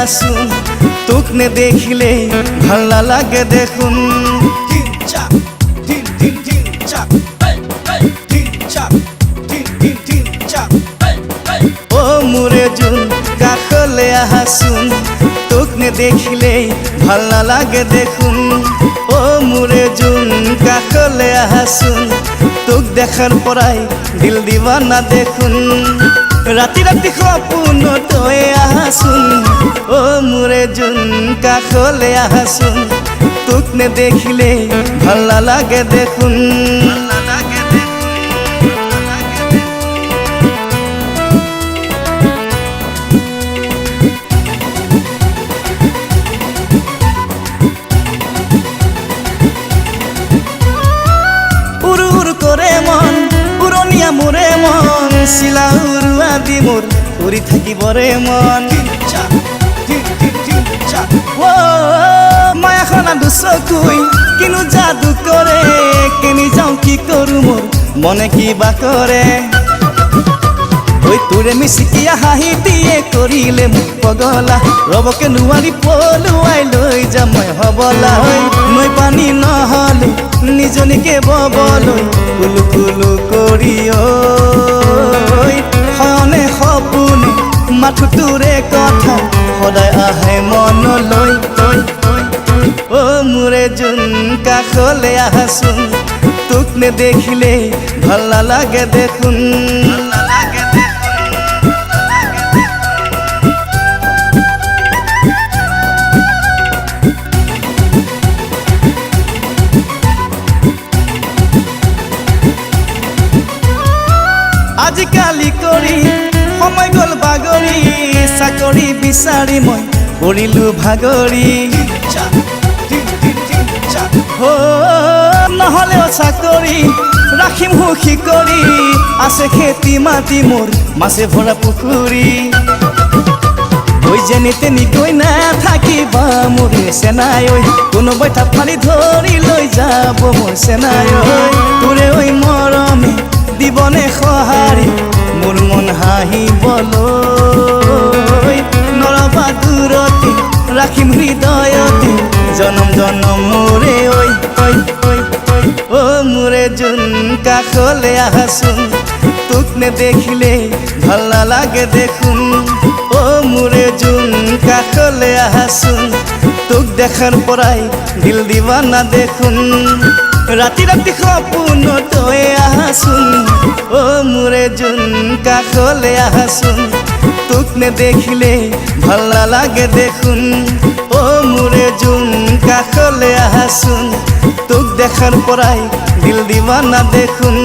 আহাচোন তোক নেদেখিলে ভাল নালাগে দেখোন ও মোরে জোন কাষলে আহাচোন তোক নেদেখিলে ভাল নালাগে দেখোন ও মোরে জোন কাষলে আহাচোন তোক দেখার পৰাই দিল দিৱানা দেখোন ৰাতি ৰাতি সপোনত তই আহাচোন ও মোৰে জোন কাষলে আহাচোন তোক নেদেখিলে ভাল নালাগে দেখোন মোৰে মন শিলা উৰুৱা দি মোৰ উৰি থাকিবৰে মন মায়াখনা দুচকুই কিনো যাদু কৰে কেনি যাওঁ কি কৰোঁ মোৰ মনে কিবা কৰে ঐ তোৰে মিচিকিয়া হাঁহি দিয়ে কৰিলে মোক পগলা ৰবকে নোৱাৰি পলুৱাই লৈ যাম মই হবলা নৈ পানী নহ'লে নিজনীকে ববলৈ কুলু কুলু কৰি হয়নে সপোনে মাথো তোৰে কথা সদায় আহে মনলৈ ও মোৰে জোন কাষলে আহাচোন তোক নেদেখিলে ভাল নালাগে দেখোন আজিকালি কৰি সময় গ'ল বাগৰি চাকৰি বিচাৰি মই পৰিলো ভাগৰি নহ'লেও চাকৰি ৰাখিম সুখী কৰি আছে খেতি মাটি মোৰ মাছে ভৰা পুখুৰী ঐ যেনি তেনি গৈ নাথাকিবা মোৰ চেনাই ঐ কোনোবাই থাপ ফালি ধৰি লৈ যাব মোৰ চেনাই ঐ তোৰে ঐ মৰমে দিবনে সঁহাৰি মোৰ মন হাঁহিবলৈ নৰবা দূৰতে ৰাখিম হৃদয়তে জনম জনম মোৰে ঐ ও মোৰে জোন কাষলে আহাচোন তোক নেদেখিলে ভাল নালাগে দেখোন ও মোৰে জোন কাষলে আহাচোন তোক দেখাৰ পৰাই দিল দিৱানা দেখোন ৰাতি ৰাতি সপোনত তই আহাচোন ও মোৰে জোন কাষলে আহাচোন তোক নেদেখিলে ভাল নালাগে দেখোন ও মোৰে জোন কাষলে আহাচোন তোক দেখাৰ পৰাই দিল দিৱানা দেখোন